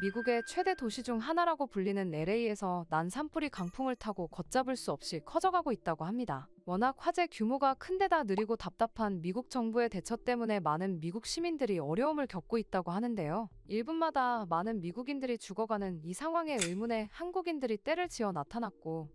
미국의 최대 도시 중 하나라고 불리는 LA에서 난 산불이 강풍을 타고 걷잡을 수 없이 커져가고 있다고 합니다. 워낙 화재 규모가 큰데다 느리고 답답한 미국 정부의 대처 때문에 많은 미국 시민들이 어려움을 겪고 있다고 하는데요. 1분마다 많은 미국인들이 죽어가는 이 상황에 의문에 한국인들이 떼를 지어 나타났고,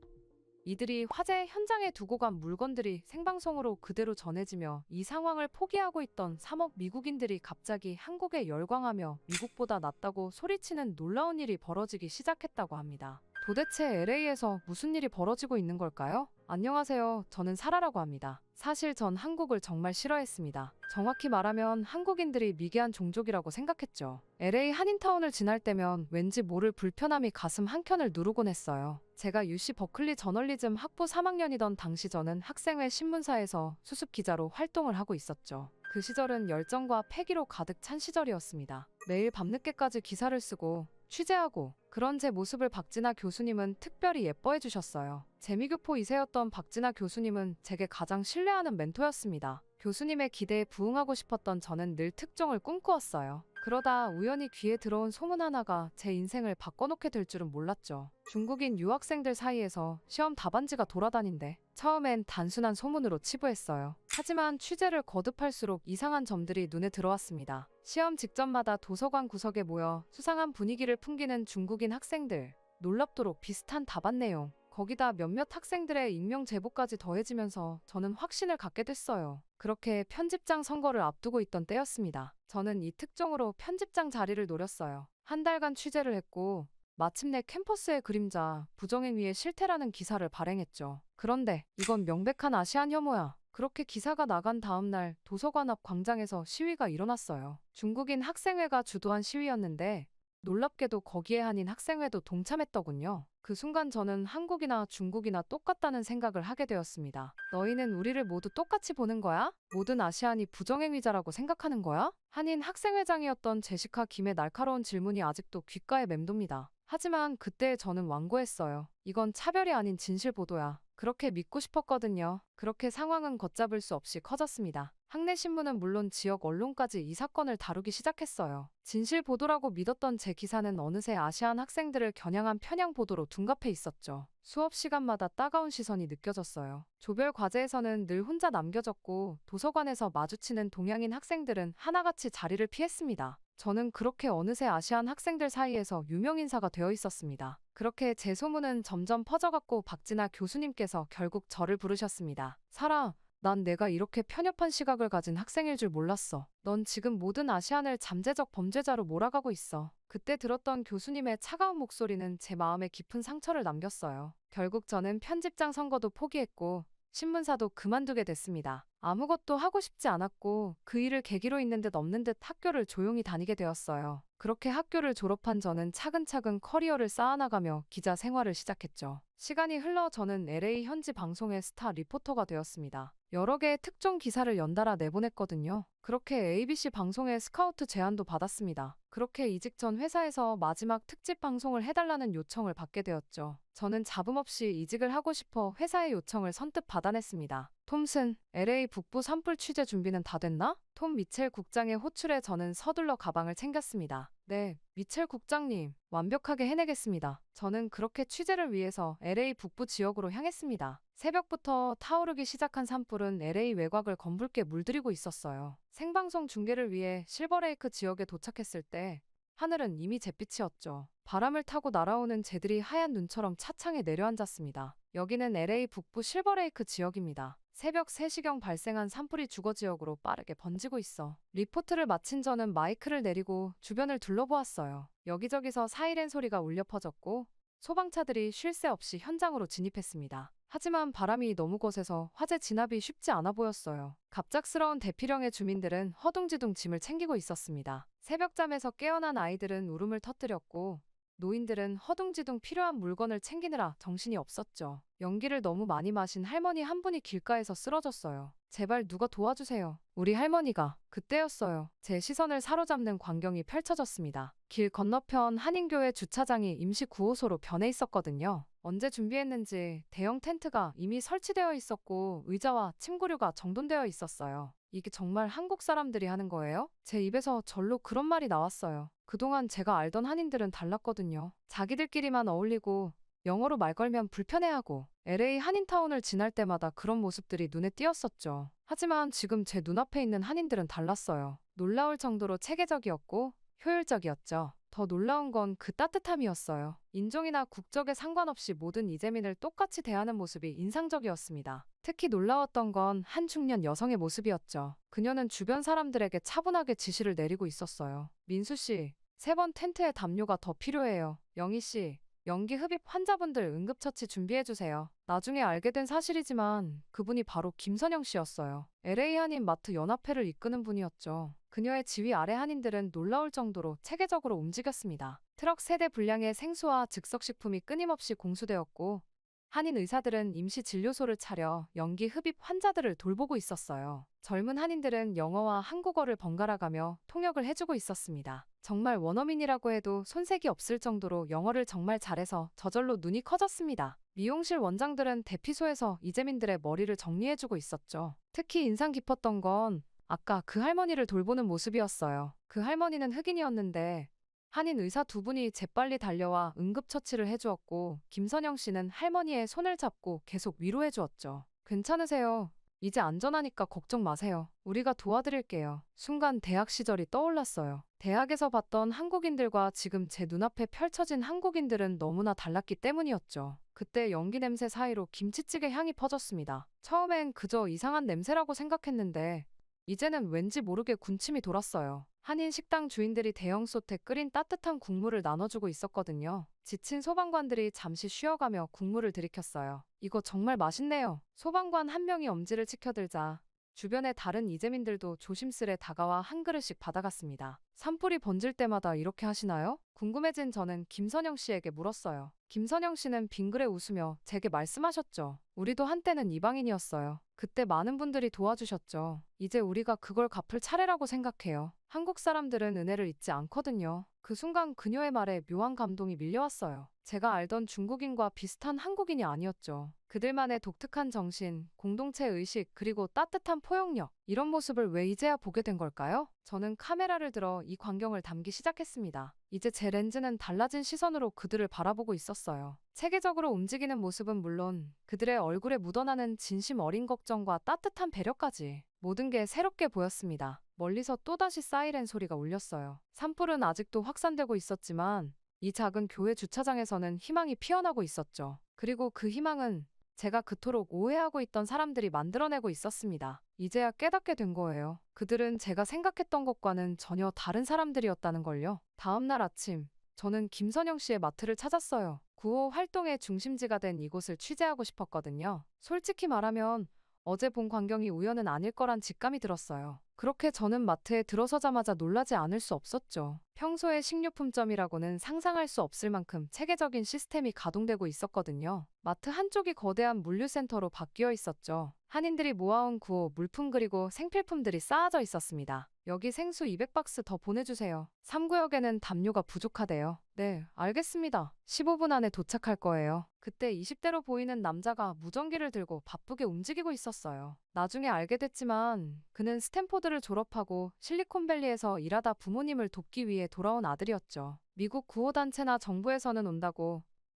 이들이 화재 현장에 두고 간 물건들이 생방송으로 그대로 전해지며 이 상황을 포기하고 있던 3억 미국인들이 갑자기 한국에 열광하며 미국보다 낫다고 소리치는 놀라운 일이 벌어지기 시작했다고 합니다. 도대체 LA에서 무슨 일이 벌어지고 있는 걸까요? 안녕하세요. 저는 사라라고 합니다. 사실 전 한국을 정말 싫어했습니다. 정확히 말하면 한국인들이 미개한 종족이라고 생각했죠. LA 한인타운을 지날 때면 왠지 모를 불편함이 가슴 한켠을 누르곤 했어요. 제가 UC 버클리 저널리즘 학부 3학년이던 당시 저는 학생회 신문사에서 수습 기자로 활동을 하고 있었죠. 그 시절은 열정과 패기로 가득 찬 시절이었습니다. 매일 밤늦게까지 기사를 쓰고 취재하고 그런 제 모습을 박진아 교수님은 특별히 예뻐해 주셨어요. 재미교포 2세였던 박진아 교수님은 제게 가장 신뢰하는 멘토였습니다. 교수님의 기대에 부응하고 싶었던 저는 늘 특종을 꿈꾸었어요. 그러다 우연히 귀에 들어온 소문 하나가 제 인생을 바꿔놓게 될 줄은 몰랐죠. 중국인 유학생들 사이에서 시험 답안지가 돌아다닌대. 처음엔 단순한 소문으로 치부했어요. 하지만 취재를 거듭할수록 이상한 점들이 눈에 들어왔습니다. 시험 직전마다 도서관 구석에 모여 수상한 분위기를 풍기는 중국인 학생들. 놀랍도록 비슷한 답안 내용. 거기다 몇몇 학생들의 익명 제보까지 더해지면서 저는 확신을 갖게 됐어요. 그렇게 편집장 선거를 앞두고 있던 때였습니다. 저는 이 특종으로 편집장 자리를 노렸어요. 한 달간 취재를 했고 마침내 캠퍼스의 그림자, 부정행위의 실태라는 기사를 발행했죠. 그런데 이건 명백한 아시안 혐오야. 그렇게 기사가 나간 다음 날 도서관 앞 광장에서 시위가 일어났어요. 중국인 학생회가 주도한 시위였는데 놀랍게도 거기에 한인 학생회도 동참했더군요. 그 순간 저는 한국이나 중국이나 똑같다는 생각을 하게 되었습니다. 너희는 우리를 모두 똑같이 보는 거야? 모든 아시안이 부정행위자라고 생각하는 거야? 한인 학생회장이었던 제시카 김의 날카로운 질문이 아직도 귓가에 맴돕니다. 하지만 그때 저는 완고했어요. 이건 차별이 아닌 진실 보도야. 그렇게 믿고 싶었거든요. 그렇게 상황은 걷잡을 수 없이 커졌습니다. 학내 신문은 물론 지역 언론까지 이 사건을 다루기 시작했어요. 진실 보도라고 믿었던 제 기사는 어느새 아시안 학생들을 겨냥한 편향 보도로 둔갑해 있었죠. 수업 시간마다 따가운 시선이 느껴졌어요. 조별 과제에서는 늘 혼자 남겨졌고 도서관에서 마주치는 동양인 학생들은 하나같이 자리를 피했습니다. 저는 그렇게 어느새 아시안 학생들 사이에서 유명인사가 되어 있었습니다. 그렇게 제 소문은 점점 퍼져갔고 박진아 교수님께서 결국 저를 부르셨습니다. 사라, 난 내가 이렇게 편협한 시각을 가진 학생일 줄 몰랐어. 넌 지금 모든 아시안을 잠재적 범죄자로 몰아가고 있어. 그때 들었던 교수님의 차가운 목소리는 제 마음에 깊은 상처를 남겼어요. 결국 저는 편집장 선거도 포기했고 신문사도 그만두게 됐습니다. 아무것도 하고 싶지 않았고 그 일을 계기로 있는 듯 없는 듯 학교를 조용히 다니게 되었어요. 그렇게 학교를 졸업한 저는 차근차근 커리어를 쌓아나가며 기자 생활을 시작했죠. 시간이 흘러 저는 LA 현지 방송의 스타 리포터가 되었습니다. 여러 개의 특종 기사를 연달아 내보냈거든요. 그렇게 ABC 방송의 스카우트 제안도 받았습니다. 그렇게 이직 전 회사에서 마지막 특집 방송을 해달라는 요청을 받게 되었죠. 저는 잡음없이 이직을 하고 싶어 회사의 요청을 선뜻 받아냈습니다. 톰슨, LA 북부 산불 취재 준비는 다 됐나? 톰 미첼 국장의 호출에 저는 서둘러 가방을 챙겼습니다. 네, 미첼 국장님, 완벽하게 해내겠습니다. 저는 그렇게 취재를 위해서 LA 북부 지역으로 향했습니다. 새벽부터 타오르기 시작한 산불은 LA 외곽을 검붉게 물들이고 있었어요. 생방송 중계를 위해 실버레이크 지역에 도착했을 때 하늘은 이미 잿빛이었죠. 바람을 타고 날아오는 새들이 하얀 눈처럼 차창에 내려앉았습니다. 여기는 LA 북부 실버레이크 지역입니다. 새벽 3시경 발생한 산불이 주거 지역으로 빠르게 번지고 있어. 리포트를 마친 저는 마이크를 내리고 주변을 둘러보았어요. 여기저기서 사이렌 소리가 울려 퍼졌고 소방차들이 쉴 새 없이 현장으로 진입했습니다. 하지만 바람이 너무 거세서 화재 진압이 쉽지 않아 보였어요. 갑작스러운 대피령의 주민들은 허둥지둥 짐을 챙기고 있었습니다. 새벽잠에서 깨어난 아이들은 울음을 터뜨렸고 노인들은 허둥지둥 필요한 물건을 챙기느라 정신이 없었죠. 연기를 너무 많이 마신 할머니 한 분이 길가에서 쓰러졌어요. 제발 누가 도와주세요. 우리 할머니가. 그때였어요. 제 시선을 사로잡는 광경이 펼쳐졌습니다. 길 건너편 한인교회 주차장이 임시 구호소로 변해 있었거든요. 언제 준비했는지 대형 텐트가 이미 설치되어 있었고 의자와 침구류가 정돈되어 있었어요. 이게 정말 한국 사람들이 하는 거예요? 제 입에서 절로 그런 말이 나왔어요. 그동안 제가 알던 한인들은 달랐거든요. 자기들끼리만 어울리고 영어로 말 걸면 불편해하고 LA 한인타운을 지날 때마다 그런 모습들이 눈에 띄었었죠. 하지만 지금 제 눈앞에 있는 한인들은 달랐어요. 놀라울 정도로 체계적이었고 효율적이었죠. 더 놀라운 건 그 따뜻함이었어요. 인종이나 국적에 상관없이 모든 이재민을 똑같이 대하는 모습이 인상적이었습니다. 특히 놀라웠던 건 한 중년 여성의 모습이었죠. 그녀는 주변 사람들에게 차분하게 지시를 내리고 있었어요. 민수 씨, 3번 텐트에 담요가 더 필요해요. 영희 씨, 연기 흡입 환자분들 응급처치 준비해주세요. 나중에 알게 된 사실이지만 그분이 바로 김선영 씨였어요. LA 한인 마트 연합회를 이끄는 분이었죠. 그녀의 지휘 아래 한인들은 놀라울 정도로 체계적으로 움직였습니다. 트럭 세대 분량의 생수와 즉석식품이 끊임없이 공수되었고 한인 의사들은 임시 진료소를 차려 연기 흡입 환자들을 돌보고 있었어요. 젊은 한인들은 영어와 한국어를 번갈아가며 통역을 해주고 있었습니다. 정말 원어민이라고 해도 손색이 없을 정도로 영어를 정말 잘해서 저절로 눈이 커졌습니다. 미용실 원장들은 대피소에서 이재민들의 머리를 정리해주고 있었죠. 특히 인상 깊었던 건 아까 그 할머니를 돌보는 모습이었어요. 그 할머니는 흑인이었는데 한인 의사 2분이 재빨리 달려와 응급처치를 해주었고 김선영 씨는 할머니의 손을 잡고 계속 위로해 주었죠. 괜찮으세요? 이제 안전하니까 걱정 마세요. 우리가 도와드릴게요. 순간 대학 시절이 떠올랐어요. 대학에서 봤던 한국인들과 지금 제 눈앞에 펼쳐진 한국인들은 너무나 달랐기 때문이었죠. 그때 연기 냄새 사이로 김치찌개 향이 퍼졌습니다. 처음엔 그저 이상한 냄새라고 생각했는데 이제는 왠지 모르게 군침이 돌았어요. 한인 식당 주인들이 대형 솥에 끓인 따뜻한 국물을 나눠주고 있었거든요. 지친 소방관들이 잠시 쉬어가며 국물을 들이켰어요. 이거 정말 맛있네요. 소방관 한 명이 엄지를 치켜들자 주변의 다른 이재민들도 조심스레 다가와 한 그릇씩 받아갔습니다. 산불이 번질 때마다 이렇게 하시나요? 궁금해진 저는 김선영 씨에게 물었어요. 김선영 씨는 빙그레 웃으며 제게 말씀하셨죠. 우리도 한때는 이방인이었어요. 그때 많은 분들이 도와주셨죠. 이제 우리가 그걸 갚을 차례라고 생각해요. 한국 사람들은 은혜를 잊지 않거든요. 그 순간 그녀의 말에 묘한 감동이 밀려왔어요. 제가 알던 중국인과 비슷한 한국인이 아니었죠. 그들만의 독특한 정신, 공동체 의식, 그리고 따뜻한 포용력. 이런 모습을 왜 이제야 보게 된 걸까요? 저는 카메라를 들어 이 광경을 담기 시작했습니다. 이제 제 렌즈는 달라진 시선으로 그들을 바라보고 있었어요. 체계적으로 움직이는 모습은 물론 그들의 얼굴에 묻어나는 진심 어린 걱정과 따뜻한 배려까지 모든 게 새롭게 보였습니다. 멀리서 또다시 사이렌 소리가 울렸어요. 산불은 아직도 확산되고 있었지만 이 작은 교회 주차장에서는 희망이 피어나고 있었죠. 그리고 그 희망은 제가 그토록 오해하고 있던 사람들이 만들어내고 있었습니다. 이제야 깨닫게 된 거예요. 그들은 제가 생각했던 것과는 전혀 다른 사람들이었다는 걸요. 다음 날 아침, 저는 김선영 씨의 마트를 찾았어요. 구호 활동의 중심지가 된 이곳을 취재하고 싶었거든요. 솔직히 말하면 어제 본 광경이 우연은 아닐 거란 직감이 들었어요. 그렇게 저는 마트에 들어서자마자 놀라지 않을 수 없었죠. 평소에 식료품점이라고는 상상할 수 없을 만큼 체계적인 시스템이 가동되고 있었거든요. 마트 한쪽이 거대한 물류센터로 바뀌어 있었죠. 한인들이 모아온 구호, 물품 그리고 생필품들이 쌓아져 있었습니다. 여기 생수 200박스 더 보내주세요. 3구역에는 담요가 부족하대요. 네, 알겠습니다. 15분 안에 도착할 거예요. 그때 20대로 보이는 남자가 무전기를 들고 바쁘게 움직이고 있었어요. 나중에 알게 됐지만 그는 스탠포드를 졸업하고 실리콘밸리에서 일하다 부모님을 돕기 위해 돌아온 아들이었죠. 미국 구호단체나 정부에서는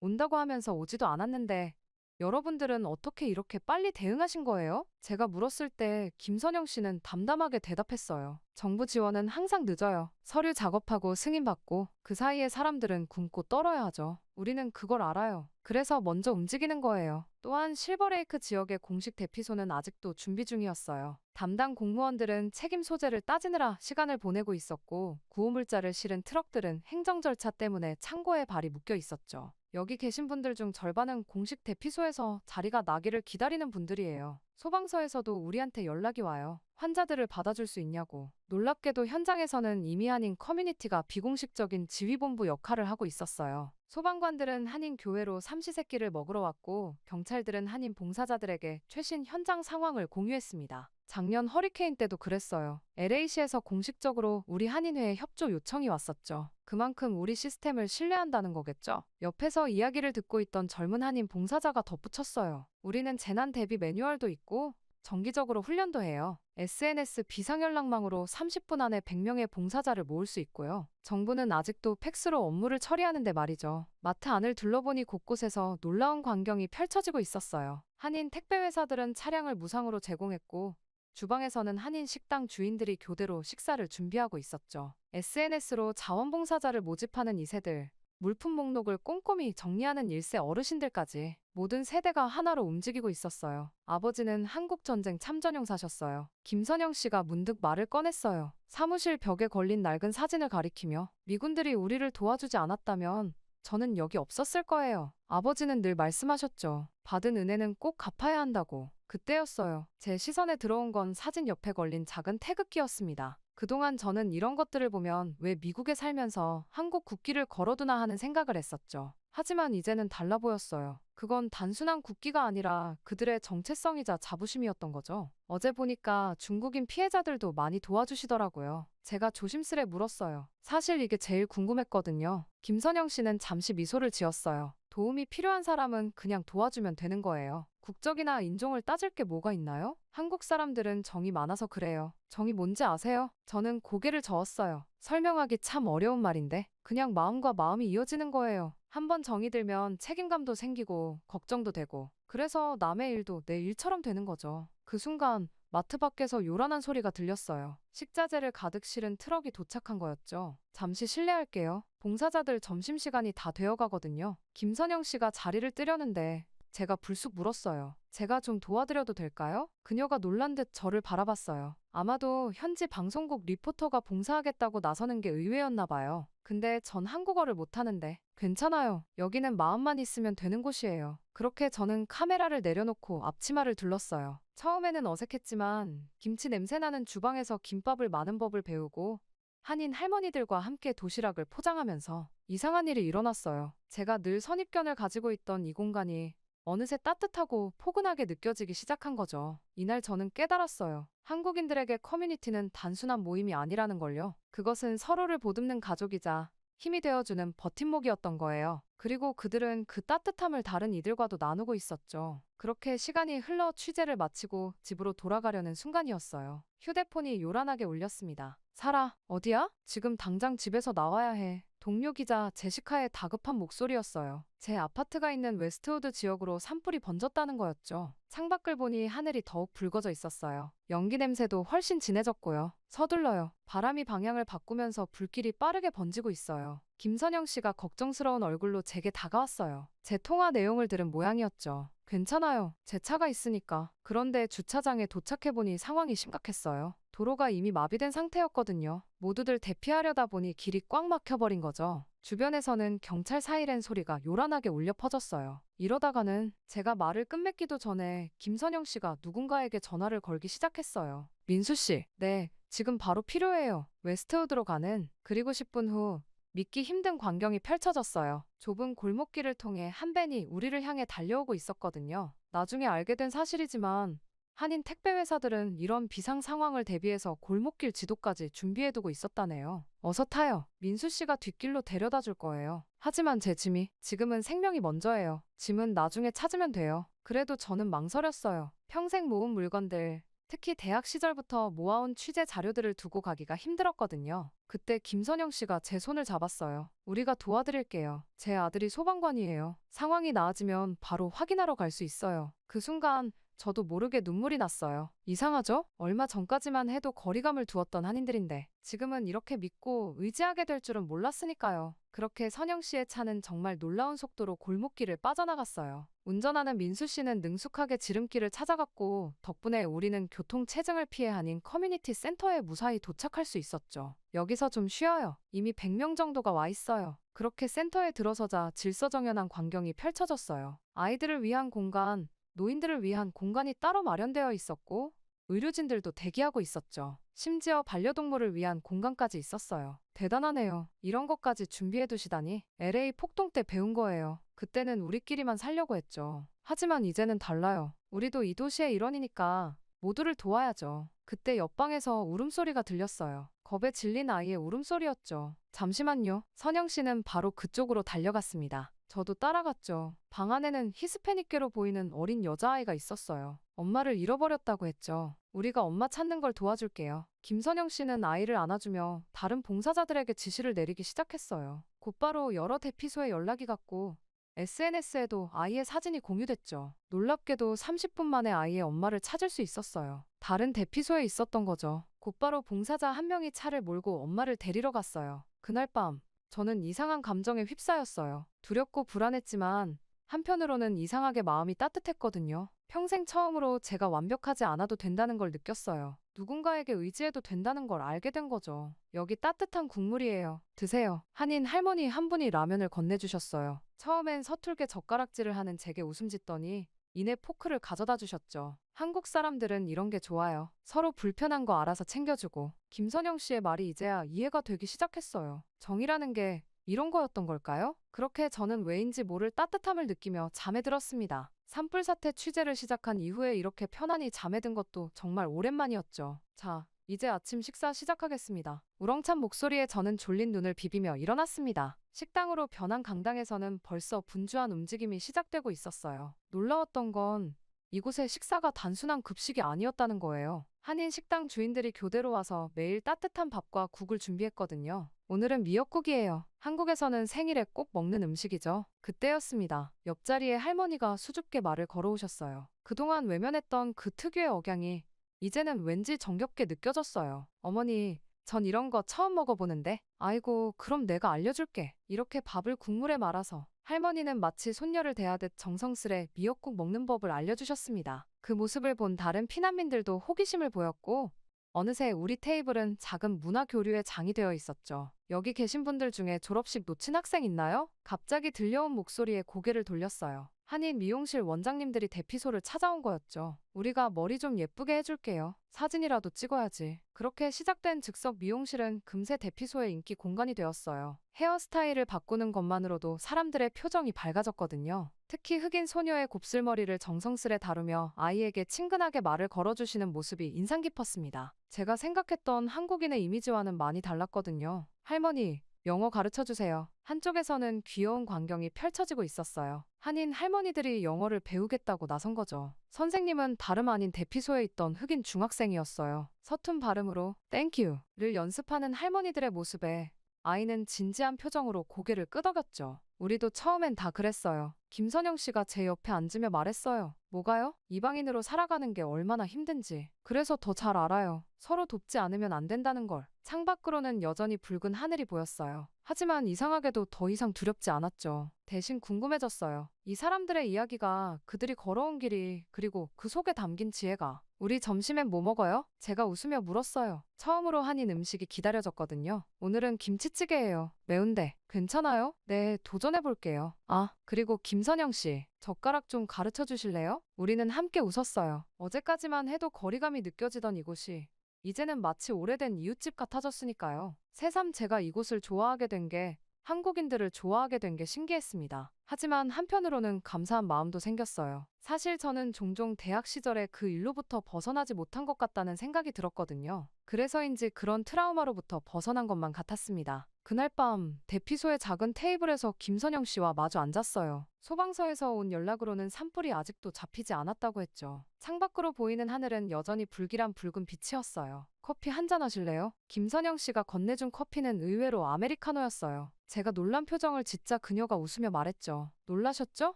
온다고 하면서 오지도 않았는데 여러분들은 어떻게 이렇게 빨리 대응하신 거예요? 제가 물었을 때 김선영 씨는 담담하게 대답했어요. 정부 지원은 항상 늦어요. 서류 작업하고 승인받고 그 사이에 사람들은 굶고 떨어야 하죠. 우리는 그걸 알아요. 그래서 먼저 움직이는 거예요. 또한 실버레이크 지역의 공식 대피소는 아직도 준비 중이었어요. 담당 공무원들은 책임 소재를 따지느라 시간을 보내고 있었고 구호물자를 실은 트럭들은 행정 절차 때문에 창고에 발이 묶여 있었죠. 여기 계신 분들 중 절반은 공식 대피소에서 자리가 나기를 기다리는 분들이에요. 소방서에서도 우리한테 연락이 와요. 환자들을 받아줄 수 있냐고. 놀랍게도 현장에서는 이미 한인 커뮤니티가 비공식적인 지휘본부 역할을 하고 있었어요. 소방관들은 한인 교회로 삼시세끼를 먹으러 왔고 경찰들은 한인 봉사자들에게 최신 현장 상황을 공유했습니다. 작년 허리케인 때도 그랬어요. LA시에서 공식적으로 우리 한인회에 협조 요청이 왔었죠. 그만큼 우리 시스템을 신뢰한다는 거겠죠. 옆에서 이야기를 듣고 있던 젊은 한인 봉사자가 덧붙였어요. 우리는 재난 대비 매뉴얼도 있고 정기적으로 훈련도 해요. SNS 비상연락망으로 30분 안에 100명의 봉사자를 모을 수 있고요. 정부는 아직도 팩스로 업무를 처리하는데 말이죠. 마트 안을 둘러보니 곳곳에서 놀라운 광경이 펼쳐지고 있었어요. 한인 택배 회사들은 차량을 무상으로 제공했고 주방에서는 한인 식당 주인들이 교대로 식사를 준비하고 있었죠. SNS로 자원봉사자를 모집하는 2세들, 물품 목록을 꼼꼼히 정리하는 1세 어르신들까지 모든 세대가 하나로 움직이고 있었어요. 아버지는 한국전쟁 참전용사셨어요. 김선영 씨가 문득 말을 꺼냈어요. 사무실 벽에 걸린 낡은 사진을 가리키며 미군들이 우리를 도와주지 않았다면 저는 여기 없었을 거예요. 아버지는 늘 말씀하셨죠. 받은 은혜는 꼭 갚아야 한다고. 그때였어요. 제 시선에 들어온 건 사진 옆에 걸린 작은 태극기였습니다. 그동안 저는 이런 것들을 보면 왜 미국에 살면서 한국 국기를 걸어두나 하는 생각을 했었죠. 하지만 이제는 달라 보였어요. 그건 단순한 국기가 아니라 그들의 정체성이자 자부심이었던 거죠. 어제 보니까 중국인 피해자들도 많이 도와주시더라고요. 제가 조심스레 물었어요. 사실 이게 제일 궁금했거든요. 김선영 씨는 잠시 미소를 지었어요. 도움이 필요한 사람은 그냥 도와주면 되는 거예요. 국적이나 인종을 따질 게 뭐가 있나요? 한국 사람들은 정이 많아서 그래요. 정이 뭔지 아세요? 저는 고개를 저었어요. 설명하기 참 어려운 말인데 그냥 마음과 마음이 이어지는 거예요. 한번 정이 들면 책임감도 생기고 걱정도 되고 그래서 남의 일도 내 일처럼 되는 거죠. 그 순간 마트 밖에서 요란한 소리가 들렸어요. 식자재를 가득 실은 트럭이 도착한 거였죠. 잠시 실례할게요. 봉사자들 점심시간이 다 되어가거든요. 김선영 씨가 자리를 뜨려는데 제가 불쑥 물었어요. 제가 좀 도와드려도 될까요? 그녀가 놀란 듯 저를 바라봤어요. 아마도 현지 방송국 리포터가 봉사하겠다고 나서는 게 의외였나 봐요. 근데 전 한국어를 못하는데 괜찮아요. 여기는 마음만 있으면 되는 곳이에요. 그렇게 저는 카메라를 내려놓고 앞치마를 둘렀어요. 처음에는 어색했지만 김치 냄새나는 주방에서 김밥을 마는 법을 배우고 한인 할머니들과 함께 도시락을 포장하면서 이상한 일이 일어났어요. 제가 늘 선입견을 가지고 있던 이 공간이 어느새 따뜻하고 포근하게 느껴지기 시작한 거죠. 이날 저는 깨달았어요. 한국인들에게 커뮤니티는 단순한 모임이 아니라는 걸요. 그것은 서로를 보듬는 가족이자 힘이 되어주는 버팀목이었던 거예요. 그리고 그들은 그 따뜻함을 다른 이들과도 나누고 있었죠. 그렇게 시간이 흘러 취재를 마치고 집으로 돌아가려는 순간이었어요. 휴대폰이 요란하게 울렸습니다. 사라, 어디야? 지금 당장 집에서 나와야 해. 동료 기자 제시카의 다급한 목소리였어요. 제 아파트가 있는 웨스트우드 지역으로 산불이 번졌다는 거였죠. 창밖을 보니 하늘이 더욱 붉어져 있었어요. 연기 냄새도 훨씬 진해졌고요. 서둘러요. 바람이 방향을 바꾸면서 불길이 빠르게 번지고 있어요. 김선영 씨가 걱정스러운 얼굴로 제게 다가왔어요. 제 통화 내용을 들은 모양이었죠. 괜찮아요. 제 차가 있으니까. 그런데 주차장에 도착해보니 상황이 심각했어요. 도로가 이미 마비된 상태였거든요. 모두들 대피하려다 보니 길이 꽉 막혀버린 거죠. 주변에서는 경찰 사이렌 소리가 요란하게 울려 퍼졌어요. 이러다가는 제가 말을 끝맺기도 전에 김선영 씨가 누군가에게 전화를 걸기 시작했어요. 민수 씨, 네, 지금 바로 필요해요. 웨스트우드로 가는. 그리고 10분 후 믿기 힘든 광경이 펼쳐졌어요. 좁은 골목길을 통해 한 밴이 우리를 향해 달려오고 있었거든요. 나중에 알게 된 사실이지만 한인 택배 회사들은 이런 비상 상황을 대비해서 골목길 지도까지 준비해두고 있었다네요. 어서 타요. 민수 씨가 뒷길로 데려다 줄 거예요. 하지만 제 짐이 지금은 생명이 먼저예요. 짐은 나중에 찾으면 돼요. 그래도 저는 망설였어요. 평생 모은 물건들, 특히 대학 시절부터 모아온 취재 자료들을 두고 가기가 힘들었거든요. 그때 김선영 씨가 제 손을 잡았어요. 우리가 도와드릴게요. 제 아들이 소방관이에요. 상황이 나아지면 바로 확인하러 갈 수 있어요. 그 순간 저도 모르게 눈물이 났어요. 이상하죠? 얼마 전까지만 해도 거리감을 두었던 한인들인데 지금은 이렇게 믿고 의지하게 될 줄은 몰랐으니까요. 그렇게 선영 씨의 차는 정말 놀라운 속도로 골목길을 빠져나갔어요. 운전하는 민수 씨는 능숙하게 지름길을 찾아갔고 덕분에 우리는 교통체증을 피해 한인 커뮤니티 센터에 무사히 도착할 수 있었죠. 여기서 좀 쉬어요. 이미 100명 정도가 와 있어요. 그렇게 센터에 들어서자 질서정연한 광경이 펼쳐졌어요. 아이들을 위한 공간, 노인들을 위한 공간이 따로 마련되어 있었고 의료진들도 대기하고 있었죠. 심지어 반려동물을 위한 공간까지 있었어요. 대단하네요. 이런 것까지 준비해 두시다니. LA 폭동 때 배운 거예요. 그때는 우리끼리만 살려고 했죠. 하지만 이제는 달라요. 우리도 이 도시의 일원이니까 모두를 도와야죠. 그때 옆방에서 울음소리가 들렸어요. 겁에 질린 아이의 울음소리였죠. 잠시만요. 선영 씨는 바로 그쪽으로 달려갔습니다. 저도 따라갔죠. 방 안에는 히스패닉계로 보이는 어린 여자아이가 있었어요. 엄마를 잃어버렸다고 했죠. 우리가 엄마 찾는 걸 도와줄게요. 김선영 씨는 아이를 안아주며 다른 봉사자들에게 지시를 내리기 시작했어요. 곧바로 여러 대피소에 연락이 갔고 SNS에도 아이의 사진이 공유됐죠. 놀랍게도 30분 만에 아이의 엄마를 찾을 수 있었어요. 다른 대피소에 있었던 거죠. 곧바로 봉사자 한 명이 차를 몰고 엄마를 데리러 갔어요. 그날 밤 저는 이상한 감정에 휩싸였어요. 두렵고 불안했지만 한편으로는 이상하게 마음이 따뜻했거든요. 평생 처음으로 제가 완벽하지 않아도 된다는 걸 느꼈어요. 누군가에게 의지해도 된다는 걸 알게 된 거죠. 여기 따뜻한 국물이에요. 드세요. 한인 할머니 한 분이 라면을 건네주셨어요. 처음엔 서툴게 젓가락질을 하는 제게 웃음 짓더니 이내 포크를 가져다 주셨죠. 한국 사람들은 이런 게 좋아요. 서로 불편한 거 알아서 챙겨주고. 김선영 씨의 말이 이제야 이해가 되기 시작했어요. 정이라는 게 이런 거였던 걸까요? 그렇게 저는 왜인지 모를 따뜻함을 느끼며 잠에 들었습니다. 산불 사태 취재를 시작한 이후에 이렇게 편안히 잠에 든 것도 정말 오랜만이었죠. 자, 이제 아침 식사 시작하겠습니다. 우렁찬 목소리에 저는 졸린 눈을 비비며 일어났습니다. 식당으로 변한 강당에서는 벌써 분주한 움직임이 시작되고 있었어요. 놀라웠던 건 이곳의 식사가 단순한 급식이 아니었다는 거예요. 한인 식당 주인들이 교대로 와서 매일 따뜻한 밥과 국을 준비했거든요. 오늘은 미역국이에요. 한국에서는 생일에 꼭 먹는 음식이죠. 그때였습니다. 옆자리에 할머니가 수줍게 말을 걸어오셨어요. 그동안 외면했던 그 특유의 억양이 이제는 왠지 정겹게 느껴졌어요. 어머니, 전 이런 거 처음 먹어보는데. 아이고, 그럼 내가 알려줄게. 이렇게 밥을 국물에 말아서 할머니는 마치 손녀를 대하듯 정성스레 미역국 먹는 법을 알려주셨습니다. 그 모습을 본 다른 피난민들도 호기심을 보였고 어느새 우리 테이블은 작은 문화 교류의 장이 되어 있었죠. 여기 계신 분들 중에 졸업식 놓친 학생 있나요? 갑자기 들려온 목소리에 고개를 돌렸어요. 한인 미용실 원장님들이 대피소를 찾아온 거였죠. 우리가 머리 좀 예쁘게 해줄게요. 사진이라도 찍어야지. 그렇게 시작된 즉석 미용실은 금세 대피소의 인기 공간이 되었어요. 헤어스타일을 바꾸는 것만으로도 사람들의 표정이 밝아졌거든요. 특히 흑인 소녀의 곱슬머리를 정성스레 다루며 아이에게 친근하게 말을 걸어주시는 모습이 인상 깊었습니다. 제가 생각했던 한국인의 이미지와는 많이 달랐거든요. 할머니, 영어 가르쳐주세요. 한쪽에서는 귀여운 광경이 펼쳐지고 있었어요. 한인 할머니들이 영어를 배우겠다고 나선 거죠. 선생님은 다름 아닌 대피소에 있던 흑인 중학생이었어요. 서툰 발음으로 땡큐를 연습하는 할머니들의 모습에 아이는 진지한 표정으로 고개를 끄덕였죠. 우리도 처음엔 다 그랬어요. 김선영 씨가 제 옆에 앉으며 말했어요. 뭐가요? 이방인으로 살아가는 게 얼마나 힘든지. 그래서 더 잘 알아요. 서로 돕지 않으면 안 된다는 걸. 창밖으로는 여전히 붉은 하늘이 보였어요. 하지만 이상하게도 더 이상 두렵지 않았죠. 대신 궁금해졌어요. 이 사람들의 이야기가, 그들이 걸어온 길이, 그리고 그 속에 담긴 지혜가. 우리 점심엔 뭐 먹어요? 제가 웃으며 물었어요. 처음으로 한인 음식이 기다려졌거든요. 오늘은 김치찌개예요. 매운데 괜찮아요? 네, 도전해볼게요. 아, 그리고 김선영 씨, 젓가락 좀 가르쳐 주실래요? 우리는 함께 웃었어요. 어제까지만 해도 거리감이 느껴지던 이곳이 이제는 마치 오래된 이웃집 같아졌으니까요. 새삼 제가 이곳을 좋아하게 된 게, 한국인들을 좋아하게 된 게 신기했습니다. 하지만 한편으로는 감사한 마음도 생겼어요. 사실 저는 종종 대학 시절에 그 일로부터 벗어나지 못한 것 같다는 생각이 들었거든요. 그래서인지 그런 트라우마로부터 벗어난 것만 같았습니다. 그날 밤 대피소의 작은 테이블에서 김선영 씨와 마주 앉았어요. 소방서에서 온 연락으로는 산불이 아직도 잡히지 않았다고 했죠. 창밖으로 보이는 하늘은 여전히 불길한 붉은 빛이었어요. 커피 한잔 하실래요? 김선영 씨가 건네준 커피는 의외로 아메리카노였어요. 제가 놀란 표정을 짓자 그녀가 웃으며 말했죠. 놀라셨죠?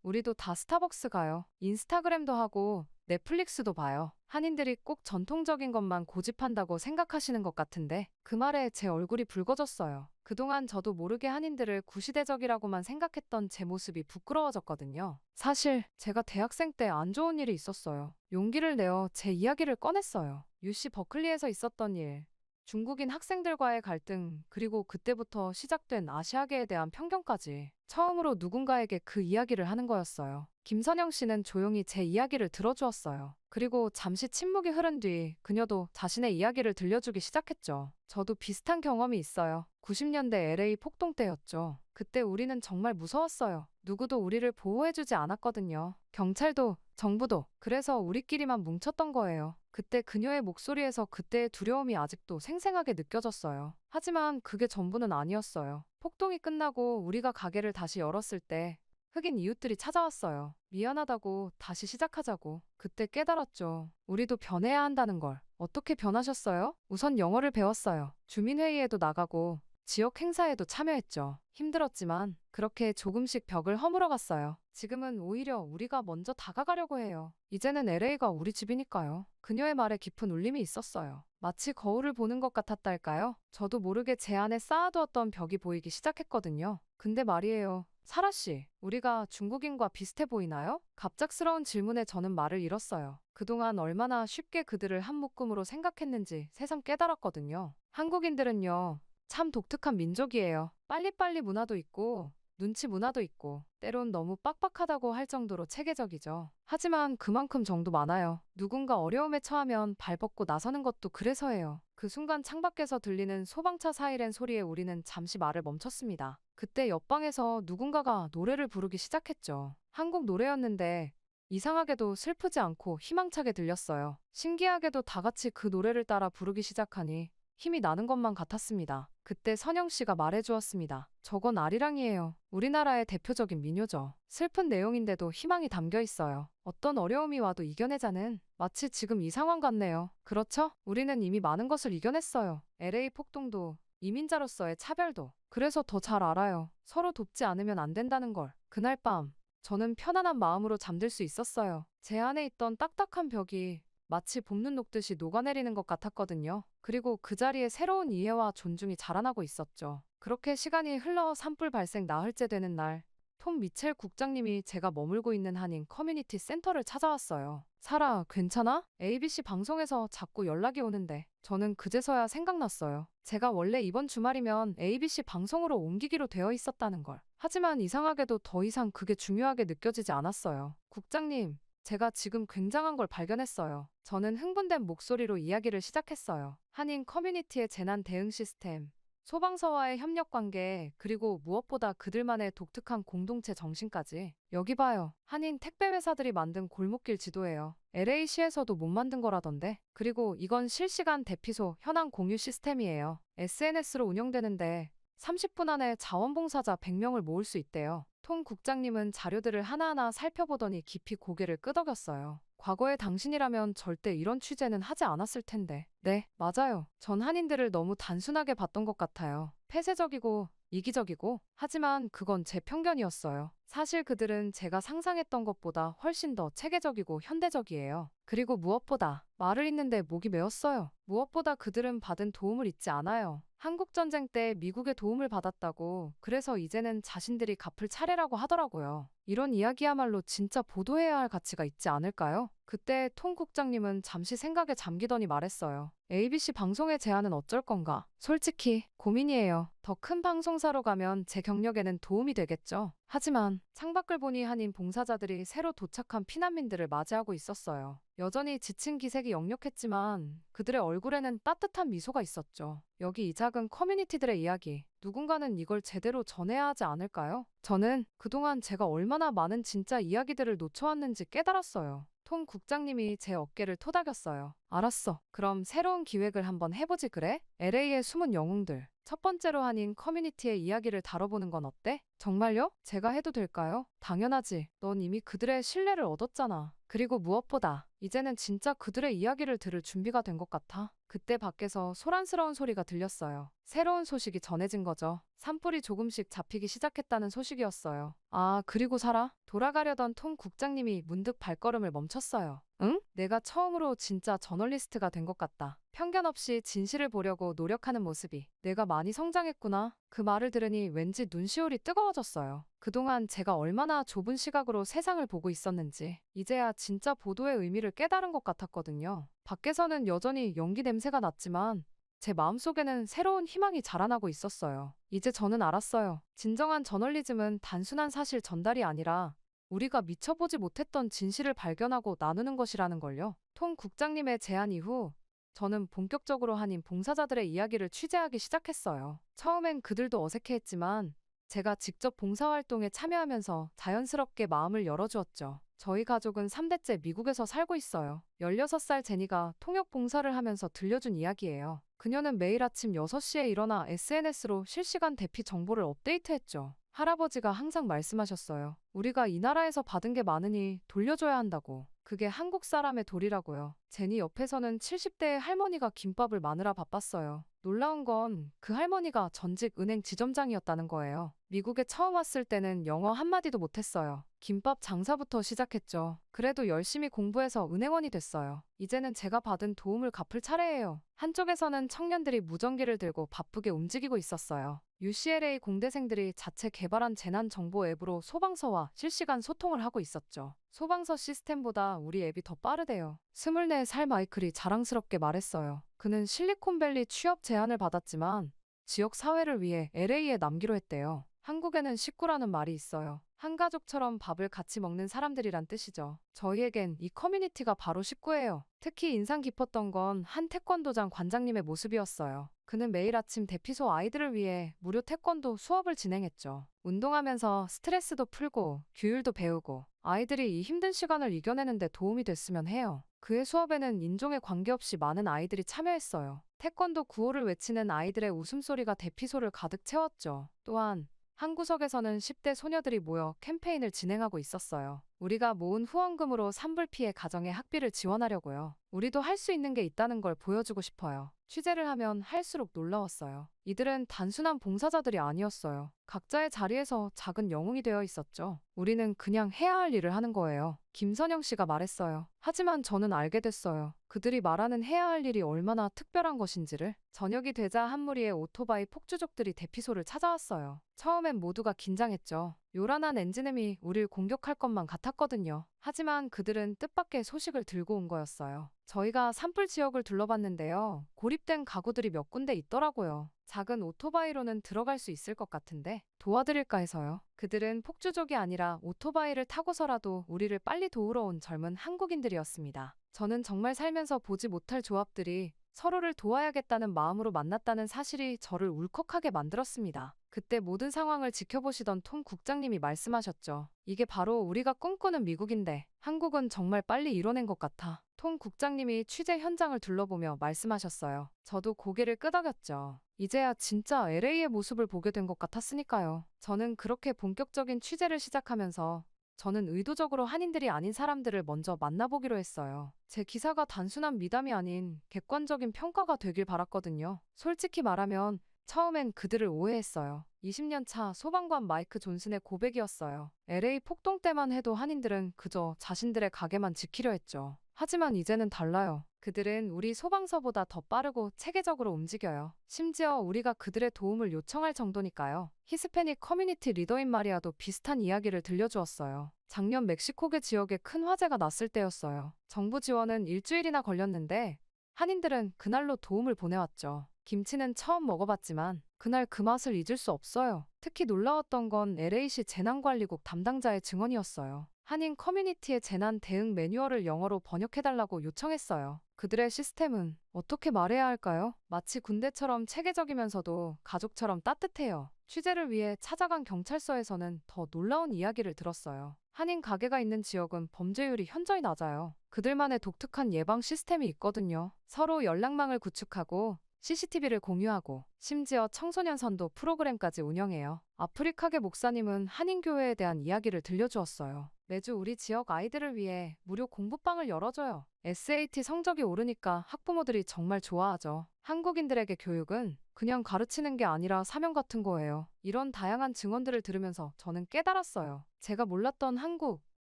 우리도 다 스타벅스 가요. 인스타그램도 하고 넷플릭스도 봐요. 한인들이 꼭 전통적인 것만 고집한다고 생각하시는 것 같은데 그 말에 제 얼굴이 붉어졌어요. 그동안 저도 모르게 한인들을 구시대적이라고만 생각했던 제 모습이 부끄러워졌거든요. 사실 제가 대학생 때 안 좋은 일이 있었어요. 용기를 내어 제 이야기를 꺼냈어요. UC 버클리에서 있었던 일, 중국인 학생들과의 갈등, 그리고 그때부터 시작된 아시아계에 대한 편견까지 처음으로 누군가에게 그 이야기를 하는 거였어요. 김선영 씨는 조용히 제 이야기를 들어주었어요. 그리고 잠시 침묵이 흐른 뒤 그녀도 자신의 이야기를 들려주기 시작했죠. 저도 비슷한 경험이 있어요. 90년대 LA 폭동 때였죠. 그때 우리는 정말 무서웠어요. 누구도 우리를 보호해주지 않았거든요. 경찰도, 정부도. 그래서 우리끼리만 뭉쳤던 거예요. 그때 그녀의 목소리에서 그때의 두려움이 아직도 생생하게 느껴졌어요. 하지만 그게 전부는 아니었어요. 폭동이 끝나고 우리가 가게를 다시 열었을 때 흑인 이웃들이 찾아왔어요. 미안하다고, 다시 시작하자고. 그때 깨달았죠. 우리도 변해야 한다는 걸. 어떻게 변하셨어요? 우선 영어를 배웠어요. 주민회의에도 나가고 지역 행사에도 참여했죠. 힘들었지만 그렇게 조금씩 벽을 허물어갔어요. 지금은 오히려 우리가 먼저 다가가려고 해요. 이제는 LA가 우리 집이니까요. 그녀의 말에 깊은 울림이 있었어요. 마치 거울을 보는 것 같았달까요? 저도 모르게 제 안에 쌓아두었던 벽이 보이기 시작했거든요. 근데 말이에요. 사라 씨, 우리가 중국인과 비슷해 보이나요? 갑작스러운 질문에 저는 말을 잃었어요. 그동안 얼마나 쉽게 그들을 한 묶음으로 생각했는지 새삼 깨달았거든요. 한국인들은요, 참 독특한 민족이에요. 빨리빨리 문화도 있고 눈치 문화도 있고 때론 너무 빡빡하다고 할 정도로 체계적이죠. 하지만 그만큼 정도 많아요. 누군가 어려움에 처하면 발벗고 나서는 것도 그래서예요. 그 순간 창밖에서 들리는 소방차 사이렌 소리에 우리는 잠시 말을 멈췄습니다. 그때 옆방에서 누군가가 노래를 부르기 시작했죠. 한국 노래였는데 이상하게도 슬프지 않고 희망차게 들렸어요. 신기하게도 다 같이 그 노래를 따라 부르기 시작하니 힘이 나는 것만 같았습니다. 그때 선영 씨가 말해주었습니다. 저건 아리랑이에요. 우리나라의 대표적인 민요죠. 슬픈 내용인데도 희망이 담겨 있어요. 어떤 어려움이 와도 이겨내자는 마치 지금 이 상황 같네요. 그렇죠? 우리는 이미 많은 것을 이겨냈어요. LA 폭동도 이민자로서의 차별도. 그래서 더 잘 알아요. 서로 돕지 않으면 안 된다는 걸. 그날 밤 저는 편안한 마음으로 잠들 수 있었어요. 제 안에 있던 딱딱한 벽이 마치 봄눈 녹듯이 녹아내리는 것 같았거든요. 그리고 그 자리에 새로운 이해와 존중이 자라나고 있었죠. 그렇게 시간이 흘러 산불 발생 나흘째 되는 날, 톰 미첼 국장님이 제가 머물고 있는 한인 커뮤니티 센터를 찾아왔어요. 사라, 괜찮아? ABC 방송에서 자꾸 연락이 오는데 저는 그제서야 생각났어요. 제가 원래 이번 주말이면 ABC 방송으로 옮기기로 되어 있었다는 걸. 하지만 이상하게도 더 이상 그게 중요하게 느껴지지 않았어요. 국장님, 제가 지금 굉장한 걸 발견했어요. 저는 흥분된 목소리로 이야기를 시작했어요. 한인 커뮤니티의 재난 대응 시스템, 소방서와의 협력 관계, 그리고 무엇보다 그들만의 독특한 공동체 정신까지. 여기 봐요. 한인 택배 회사들이 만든 골목길 지도예요. LA시에서도 못 만든 거라던데. 그리고 이건 실시간 대피소 현황 공유 시스템이에요. SNS로 운영되는데 30분 안에 자원봉사자 100명을 모을 수 있대요. 톰 국장님은 자료들을 하나하나 살펴보더니 깊이 고개를 끄덕였어요. 과거에 당신이라면 절대 이런 취재는 하지 않았을 텐데. 네, 맞아요. 전 한인들을 너무 단순하게 봤던 것 같아요. 폐쇄적이고 이기적이고. 하지만 그건 제 편견이었어요. 사실 그들은 제가 상상했던 것보다 훨씬 더 체계적이고 현대적이에요. 그리고 무엇보다 말을 잇는데 목이 메었어요. 무엇보다 그들은 받은 도움을 잊지 않아요. 한국전쟁 때 미국의 도움을 받았다고, 그래서 이제는 자신들이 갚을 차례라고 하더라고요. 이런 이야기야말로 진짜 보도해야 할 가치가 있지 않을까요? 그때 톰 국장님은 잠시 생각에 잠기더니 말했어요. ABC 방송의 제안은 어쩔 건가? 솔직히 고민이에요. 더 큰 방송사로 가면 제 경력에는 도움이 되겠죠. 하지만 창밖을 보니 한인 봉사자들이 새로 도착한 피난민들을 맞이하고 있었어요. 여전히 지친 기색이 역력했지만 그들의 얼굴에는 따뜻한 미소가 있었죠. 여기 이 작은 커뮤니티들의 이야기, 누군가는 이걸 제대로 전해야 하지 않을까요? 저는 그동안 제가 얼마나 많은 진짜 이야기들을 놓쳐왔는지 깨달았어요. 톰 국장님이 제 어깨를 토닥였어요. 알았어. 그럼 새로운 기획을 한번 해보지 그래? LA의 숨은 영웅들. 첫 번째로 한인 커뮤니티의 이야기를 다뤄보는 건 어때? 정말요? 제가 해도 될까요? 당연하지. 넌 이미 그들의 신뢰를 얻었잖아. 그리고 무엇보다 이제는 진짜 그들의 이야기를 들을 준비가 된 것 같아. 그때 밖에서 소란스러운 소리가 들렸어요. 새로운 소식이 전해진 거죠. 산불이 조금씩 잡히기 시작했다는 소식이었어요. 아, 그리고 사라? 돌아가려던 톰 국장님이 문득 발걸음을 멈췄어요. 응? 내가 처음으로 진짜 저널리스트가 된 것 같다. 편견 없이 진실을 보려고 노력하는 모습이. 내가 많이 성장했구나. 그 말을 들으니 왠지 눈시울이 뜨거워졌어요. 그동안 제가 얼마나 좁은 시각으로 세상을 보고 있었는지 이제야 진짜 보도의 의미를 깨달은 것 같았거든요. 밖에서는 여전히 연기 냄새가 났지만 제 마음속에는 새로운 희망이 자라나고 있었어요. 이제 저는 알았어요. 진정한 저널리즘은 단순한 사실 전달이 아니라 우리가 미쳐보지 못했던 진실을 발견하고 나누는 것이라는 걸요. 톰 국장님의 제안 이후 저는 본격적으로 한인 봉사자들의 이야기를 취재하기 시작했어요. 처음엔 그들도 어색해했지만 제가 직접 봉사활동에 참여하면서 자연스럽게 마음을 열어주었죠. 저희 가족은 3대째 미국에서 살고 있어요. 16살 제니가 통역 봉사를 하면서 들려준 이야기예요. 그녀는 매일 아침 6시에 일어나 SNS로 실시간 대피 정보를 업데이트했죠. 할아버지가 항상 말씀하셨어요. 우리가 이 나라에서 받은 게 많으니 돌려줘야 한다고. 그게 한국 사람의 도리라고요. 제니 옆에서는 70대의 할머니가 김밥을 마느라 바빴어요. 놀라운 건 그 할머니가 전직 은행 지점장이었다는 거예요. 미국에 처음 왔을 때는 영어 한마디도 못했어요. 김밥 장사부터 시작했죠. 그래도 열심히 공부해서 은행원이 됐어요. 이제는 제가 받은 도움을 갚을 차례예요. 한쪽에서는 청년들이 무전기를 들고 바쁘게 움직이고 있었어요. UCLA 공대생들이 자체 개발한 재난정보 앱으로 소방서와 실시간 소통을 하고 있었죠. 소방서 시스템보다 우리 앱이 더 빠르대요. 24살 마이클이 자랑스럽게 말했어요. 그는 실리콘밸리 취업 제안을 받았지만 지역 사회를 위해 LA에 남기로 했대요. 한국에는 식구라는 말이 있어요. 한 가족처럼 밥을 같이 먹는 사람들이란 뜻이죠. 저희에겐 이 커뮤니티가 바로 식구예요. 특히 인상 깊었던 건 한 태권도장 관장님의 모습이었어요. 그는 매일 아침 대피소 아이들을 위해 무료 태권도 수업을 진행했죠. 운동하면서 스트레스도 풀고 규율도 배우고 아이들이 이 힘든 시간을 이겨내는데 도움이 됐으면 해요. 그의 수업에는 인종에 관계없이 많은 아이들이 참여했어요. 태권도 구호를 외치는 아이들의 웃음소리가 대피소를 가득 채웠죠. 또한 한 구석에서는 10대 소녀들이 모여 캠페인을 진행하고 있었어요. 우리가 모은 후원금으로 산불 피해 가정의 학비를 지원하려고요. 우리도 할 수 있는 게 있다는 걸 보여주고 싶어요. 취재를 하면 할수록 놀라웠어요. 이들은 단순한 봉사자들이 아니었어요. 각자의 자리에서 작은 영웅이 되어 있었죠. 우리는 그냥 해야 할 일을 하는 거예요. 김선영 씨가 말했어요. 하지만 저는 알게 됐어요. 그들이 말하는 해야 할 일이 얼마나 특별한 것인지를. 저녁이 되자 한 무리의 오토바이 폭주족들이 대피소를 찾아왔어요. 처음엔 모두가 긴장했죠. 요란한 엔진음이 우릴 공격할 것만 같았거든요. 하지만 그들은 뜻밖의 소식을 들고 온 거였어요. 저희가 산불 지역을 둘러봤는데요. 고립된 가구들이 몇 군데 있더라고요. 작은 오토바이로는 들어갈 수 있을 것 같은데 도와드릴까 해서요. 그들은 폭주족이 아니라 오토바이를 타고서라도 우리를 빨리 도우러 온 젊은 한국인들이었습니다. 저는 정말 살면서 보지 못할 조합들이 서로를 도와야겠다는 마음으로 만났다는 사실이 저를 울컥하게 만들었습니다. 그때 모든 상황을 지켜보시던 톰 국장님이 말씀하셨죠. 이게 바로 우리가 꿈꾸는 미국인데 한국은 정말 빨리 이뤄낸 것 같아. 톰 국장님이 취재 현장을 둘러보며 말씀하셨어요. 저도 고개를 끄덕였죠. 이제야 진짜 LA의 모습을 보게 된 것 같았으니까요. 저는 그렇게 본격적인 취재를 시작하면서 저는 의도적으로 한인들이 아닌 사람들을 먼저 만나보기로 했어요. 제 기사가 단순한 미담이 아닌 객관적인 평가가 되길 바랐거든요. 솔직히 말하면 처음엔 그들을 오해했어요. 20년 차 소방관 마이크 존슨의 고백이었어요. LA 폭동 때만 해도 한인들은 그저 자신들의 가게만 지키려 했죠. 하지만 이제는 달라요. 그들은 우리 소방서보다 더 빠르고 체계적으로 움직여요. 심지어 우리가 그들의 도움을 요청할 정도니까요. 히스패닉 커뮤니티 리더인 마리아도 비슷한 이야기를 들려주었어요. 작년 멕시코계 지역에 큰 화재가 났을 때였어요. 정부 지원은 일주일이나 걸렸는데 한인들은 그날로 도움을 보내왔죠. 김치는 처음 먹어봤지만 그날 그 맛을 잊을 수 없어요. 특히 놀라웠던 건 LA시 재난관리국 담당자의 증언이었어요. 한인 커뮤니티의 재난 대응 매뉴얼을 영어로 번역해달라고 요청했어요. 그들의 시스템은 어떻게 말해야 할까요? 마치 군대처럼 체계적이면서도 가족처럼 따뜻해요. 취재를 위해 찾아간 경찰서에서는 더 놀라운 이야기를 들었어요. 한인 가게가 있는 지역은 범죄율이 현저히 낮아요. 그들만의 독특한 예방 시스템이 있거든요. 서로 연락망을 구축하고 CCTV를 공유하고 심지어 청소년 선도 프로그램까지 운영해요. 아프리카계 목사님은 한인교회에 대한 이야기를 들려주었어요. 매주 우리 지역 아이들을 위해 무료 공부방을 열어줘요. SAT 성적이 오르니까 학부모들이 정말 좋아하죠. 한국인들에게 교육은 그냥 가르치는 게 아니라 사명 같은 거예요. 이런 다양한 증언들을 들으면서 저는 깨달았어요. 제가 몰랐던 한국,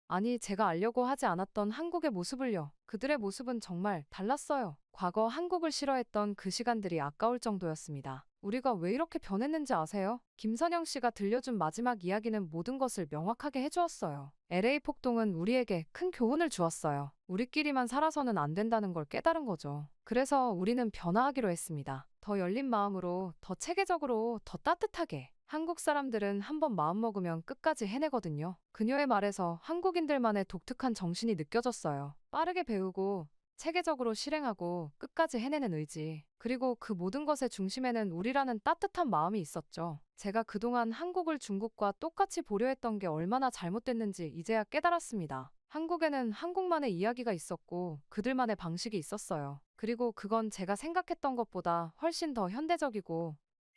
아니 제가 알려고 하지 않았던 한국의 모습을요. 그들의 모습은 정말 달랐어요. 과거 한국을 싫어했던 그 시간들이 아까울 정도였습니다. 우리가 왜 이렇게 변했는지 아세요? 김선영 씨가 들려준 마지막 이야기는 모든 것을 명확하게 해주었어요. LA 폭동은 우리에게 큰 교훈을 주었어요. 우리끼리만 살아서는 안 된다는 걸 깨달은 거죠. 그래서 우리는 변화하기로 했습니다. 더 열린 마음으로, 더 체계적으로, 더 따뜻하게. 한국 사람들은 한번 마음먹으면 끝까지 해내거든요. 그녀의 말에서 한국인들만의 독특한 정신이 느껴졌어요. 빠르게 배우고 체계적으로 실행하고 끝까지 해내는 의지. 그리고 그 모든 것의 중심에는 우리라는 따뜻한 마음이 있었죠. 제가 그동안 한국을 중국과 똑같이 보려 했던 게 얼마나 잘못됐는지 이제야 깨달았습니다. 한국에는 한국만의 이야기가 있었고 그들만의 방식이 있었어요. 그리고 그건 제가 생각했던 것보다 훨씬 더 현대적이고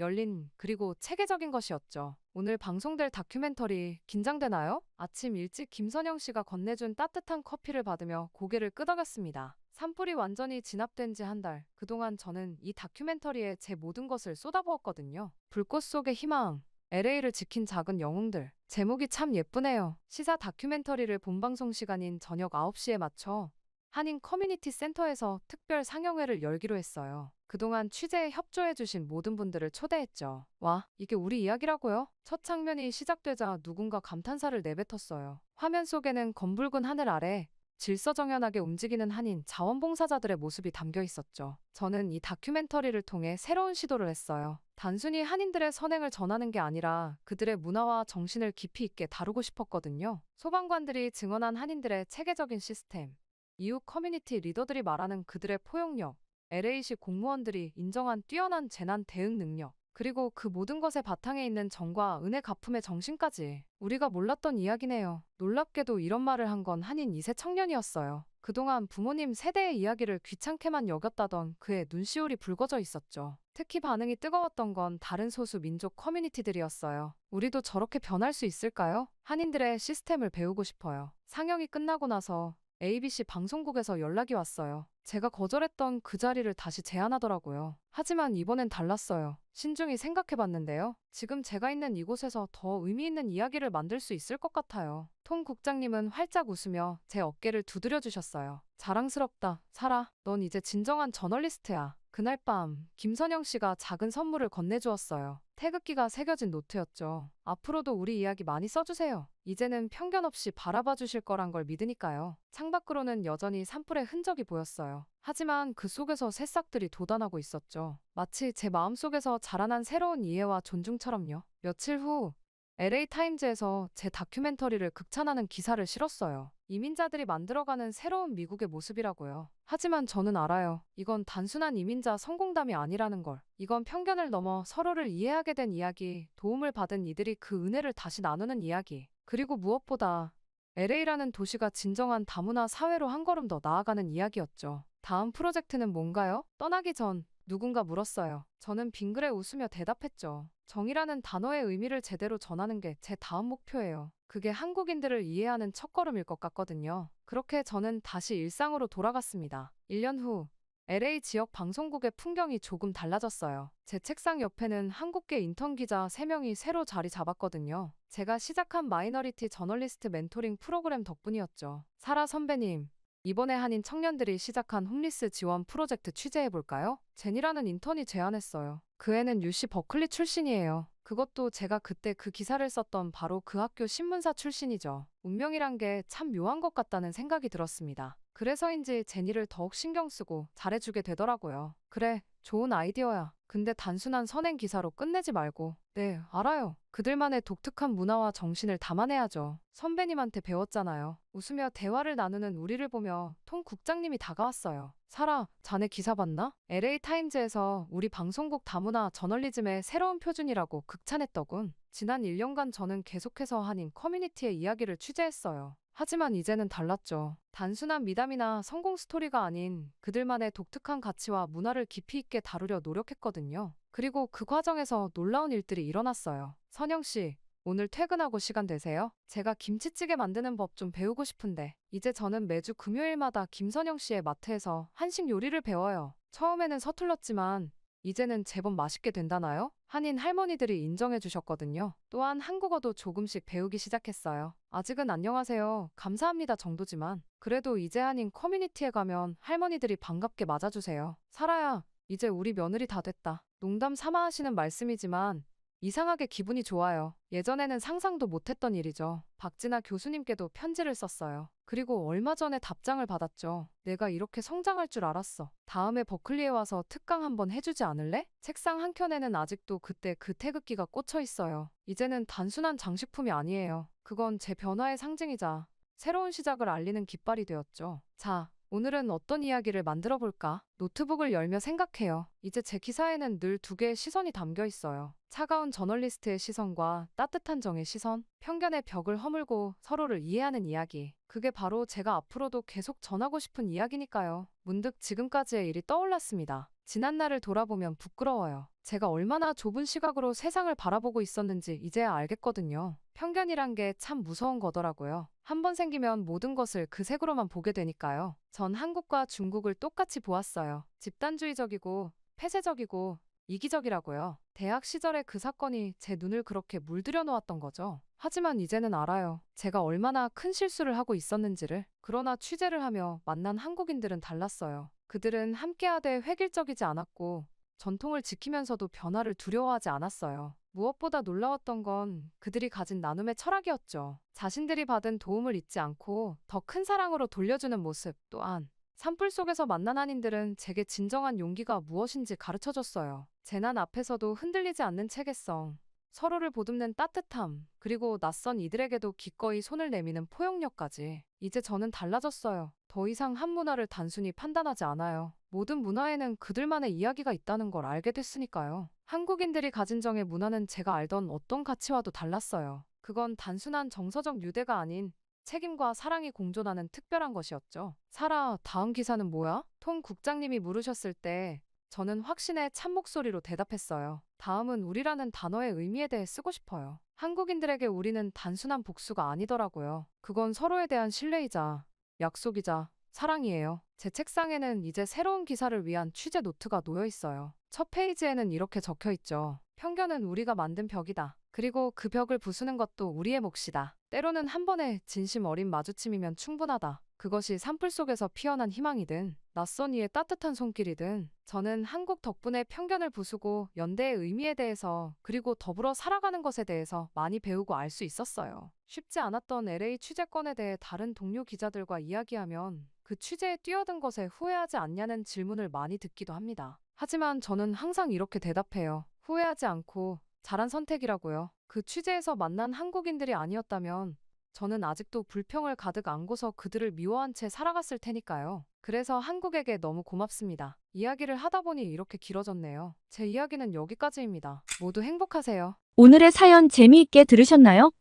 열린, 그리고 체계적인 것이었죠. 오늘 방송될 다큐멘터리 긴장되나요? 아침 일찍 김선영 씨가 건네준 따뜻한 커피를 받으며 고개를 끄덕였습니다. 산불이 완전히 진압된 지 한 달. 그동안 저는 이 다큐멘터리에 제 모든 것을 쏟아부었거든요. 불꽃 속의 희망. LA를 지킨 작은 영웅들. 제목이 참 예쁘네요. 시사 다큐멘터리를 본방송 시간인 저녁 9시에 맞춰 한인 커뮤니티 센터에서 특별 상영회를 열기로 했어요. 그동안 취재에 협조해주신 모든 분들을 초대했죠. 와, 이게 우리 이야기라고요? 첫 장면이 시작되자 누군가 감탄사를 내뱉었어요. 화면 속에는 검붉은 하늘 아래 질서정연하게 움직이는 한인 자원봉사자들의 모습이 담겨 있었죠. 저는 이 다큐멘터리를 통해 새로운 시도를 했어요. 단순히 한인들의 선행을 전하는 게 아니라 그들의 문화와 정신을 깊이 있게 다루고 싶었거든요. 소방관들이 증언한 한인들의 체계적인 시스템, 이웃 커뮤니티 리더들이 말하는 그들의 포용력, LA시 공무원들이 인정한 뛰어난 재난 대응 능력, 그리고 그 모든 것의 바탕에 있는 정과 은혜 갚음의 정신까지 우리가 몰랐던 이야기네요. 놀랍게도 이런 말을 한 건 한인 2세 청년이었어요. 그동안 부모님 세대의 이야기를 귀찮게만 여겼다던 그의 눈시울이 붉어져 있었죠. 특히 반응이 뜨거웠던 건 다른 소수 민족 커뮤니티들이었어요. 우리도 저렇게 변할 수 있을까요? 한인들의 시스템을 배우고 싶어요. 상영이 끝나고 나서 ABC 방송국에서 연락이 왔어요. 제가 거절했던 그 자리를 다시 제안하더라고요. 하지만 이번엔 달랐어요. 신중히 생각해봤는데요. 지금 제가 있는 이곳에서 더 의미 있는 이야기를 만들 수 있을 것 같아요. 톰 국장님은 활짝 웃으며 제 어깨를 두드려 주셨어요. 자랑스럽다, 사라. 넌 이제 진정한 저널리스트야. 그날 밤 김선영 씨가 작은 선물을 건네주었어요. 태극기가 새겨진 노트였죠. 앞으로도 우리 이야기 많이 써주세요. 이제는 편견 없이 바라봐 주실 거란 걸 믿으니까요. 창밖으로는 여전히 산불의 흔적이 보였어요. 하지만 그 속에서 새싹들이 돋아나고 있었죠. 마치 제 마음속에서 자라난 새로운 이해와 존중처럼요. 며칠 후 LA 타임즈에서 제 다큐멘터리를 극찬하는 기사를 실었어요. 이민자들이 만들어가는 새로운 미국의 모습이라고요. 하지만 저는 알아요. 이건 단순한 이민자 성공담이 아니라는 걸. 이건 편견을 넘어 서로를 이해하게 된 이야기, 도움을 받은 이들이 그 은혜를 다시 나누는 이야기. 그리고 무엇보다 LA라는 도시가 진정한 다문화 사회로 한 걸음 더 나아가는 이야기였죠. 다음 프로젝트는 뭔가요? 떠나기 전 누군가 물었어요. 저는 빙그레 웃으며 대답했죠. 정의라는 단어의 의미를 제대로 전하는 게 제 다음 목표예요. 그게 한국인들을 이해하는 첫걸음일 것 같거든요. 그렇게 저는 다시 일상으로 돌아갔습니다. 1년 후 LA 지역 방송국의 풍경이 조금 달라졌어요. 제 책상 옆에는 한국계 인턴 기자 3명이 새로 자리 잡았거든요. 제가 시작한 마이너리티 저널리스트 멘토링 프로그램 덕분이었죠. 사라 선배님, 이번에 한인 청년들이 시작한 홈리스 지원 프로젝트 취재해볼까요? 제니라는 인턴이 제안했어요. 그 애는 UC 버클리 출신이에요. 그것도 제가 그때 그 기사를 썼던 바로 그 학교 신문사 출신이죠. 운명이란 게 참 묘한 것 같다는 생각이 들었습니다. 그래서인지 제니를 더욱 신경 쓰고 잘해주게 되더라고요. 그래, 좋은 아이디어야. 근데 단순한 선행 기사로 끝내지 말고. 네, 알아요. 그들만의 독특한 문화와 정신을 담아내야죠. 선배님한테 배웠잖아요. 웃으며 대화를 나누는 우리를 보며 톰 국장님이 다가왔어요. 사라, 자네 기사 봤나? LA 타임즈에서 우리 방송국 다문화 저널리즘의 새로운 표준이라고 극찬했더군. 지난 1년간 저는 계속해서 한인 커뮤니티의 이야기를 취재했어요. 하지만 이제는 달랐죠. 단순한 미담이나 성공 스토리가 아닌 그들만의 독특한 가치와 문화를 깊이 있게 다루려 노력했거든요. 그리고 그 과정에서 놀라운 일들이 일어났어요. 선영 씨, 오늘 퇴근하고 시간 되세요? 제가 김치찌개 만드는 법 좀 배우고 싶은데. 이제 저는 매주 금요일마다 김선영 씨의 마트에서 한식 요리를 배워요. 처음에는 서툴렀지만 이제는 제법 맛있게 된다나요? 한인 할머니들이 인정해 주셨거든요. 또한 한국어도 조금씩 배우기 시작했어요. 아직은 안녕하세요, 감사합니다 정도지만 그래도 이제 한인 커뮤니티에 가면 할머니들이 반갑게 맞아주세요. 사라야, 이제 우리 며느리 다 됐다. 농담 삼아 하시는 말씀이지만 이상하게 기분이 좋아요. 예전에는 상상도 못했던 일이죠. 박진아 교수님께도 편지를 썼어요. 그리고 얼마 전에 답장을 받았죠. 내가 이렇게 성장할 줄 알았어. 다음에 버클리에 와서 특강 한번 해주지 않을래? 책상 한켠에는 아직도 그때 그 태극기가 꽂혀 있어요. 이제는 단순한 장식품이 아니에요. 그건 제 변화의 상징이자 새로운 시작을 알리는 깃발이 되었죠. 자, 오늘은 어떤 이야기를 만들어 볼까? 노트북을 열며 생각해요. 이제 제 기사에는 늘 두 개의 시선이 담겨 있어요. 차가운 저널리스트의 시선과 따뜻한 정의 시선, 편견의 벽을 허물고 서로를 이해하는 이야기. 그게 바로 제가 앞으로도 계속 전하고 싶은 이야기니까요. 문득 지금까지의 일이 떠올랐습니다. 지난 날을 돌아보면 부끄러워요. 제가 얼마나 좁은 시각으로 세상을 바라보고 있었는지 이제야 알겠거든요. 편견이란 게 참 무서운 거더라고요. 한 번 생기면 모든 것을 그 색으로만 보게 되니까요. 전 한국과 중국을 똑같이 보았어요. 집단주의적이고 폐쇄적이고 이기적이라고요. 대학 시절에 그 사건이 제 눈을 그렇게 물들여 놓았던 거죠. 하지만 이제는 알아요. 제가 얼마나 큰 실수를 하고 있었는지를. 그러나 취재를 하며 만난 한국인들은 달랐어요. 그들은 함께하되 획일적이지 않았고 전통을 지키면서도 변화를 두려워하지 않았어요. 무엇보다 놀라웠던 건 그들이 가진 나눔의 철학이었죠. 자신들이 받은 도움을 잊지 않고 더 큰 사랑으로 돌려주는 모습. 또한 산불 속에서 만난 한인들은 제게 진정한 용기가 무엇인지 가르쳐줬어요. 재난 앞에서도 흔들리지 않는 체계성, 서로를 보듬는 따뜻함, 그리고 낯선 이들에게도 기꺼이 손을 내미는 포용력까지. 이제 저는 달라졌어요. 더 이상 한 문화를 단순히 판단하지 않아요. 모든 문화에는 그들만의 이야기가 있다는 걸 알게 됐으니까요. 한국인들이 가진 정의 문화는 제가 알던 어떤 가치와도 달랐어요. 그건 단순한 정서적 유대가 아닌 책임과 사랑이 공존하는 특별한 것이었죠. 사라, 다음 기사는 뭐야? 톰 국장님이 물으셨을 때 저는 확신의 찬 목소리로 대답했어요. 다음은 우리라는 단어의 의미에 대해 쓰고 싶어요. 한국인들에게 우리는 단순한 복수가 아니더라고요. 그건 서로에 대한 신뢰이자 약속이자 사랑이에요. 제 책상에는 이제 새로운 기사를 위한 취재 노트가 놓여 있어요. 첫 페이지에는 이렇게 적혀 있죠. 편견은 우리가 만든 벽이다. 그리고 그 벽을 부수는 것도 우리의 몫이다. 때로는 한 번의 진심 어린 마주침이면 충분하다. 그것이 산불 속에서 피어난 희망이든 낯선 이의 따뜻한 손길이든 저는 한국 덕분에 편견을 부수고 연대의 의미에 대해서 그리고 더불어 살아가는 것에 대해서 많이 배우고 알 수 있었어요. 쉽지 않았던 LA 취재권에 대해 다른 동료 기자들과 이야기하면 그 취재에 뛰어든 것에 후회하지 않냐는 질문을 많이 듣기도 합니다. 하지만 저는 항상 이렇게 대답해요. 후회하지 않고 잘한 선택이라고요. 그 취재에서 만난 한국인들이 아니었다면 저는 아직도 불평을 가득 안고서 그들을 미워한 채 살아갔을 테니까요. 그래서 한국에게 너무 고맙습니다. 이야기를 하다 보니 이렇게 길어졌네요. 제 이야기는 여기까지입니다. 모두 행복하세요. 오늘의 사연 재미있게 들으셨나요?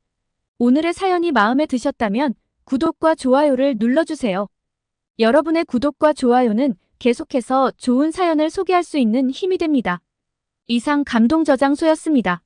오늘의 사연이 마음에 드셨다면 구독과 좋아요를 눌러주세요. 여러분의 구독과 좋아요는 계속해서 좋은 사연을 소개할 수 있는 힘이 됩니다. 이상 감동저장소였습니다.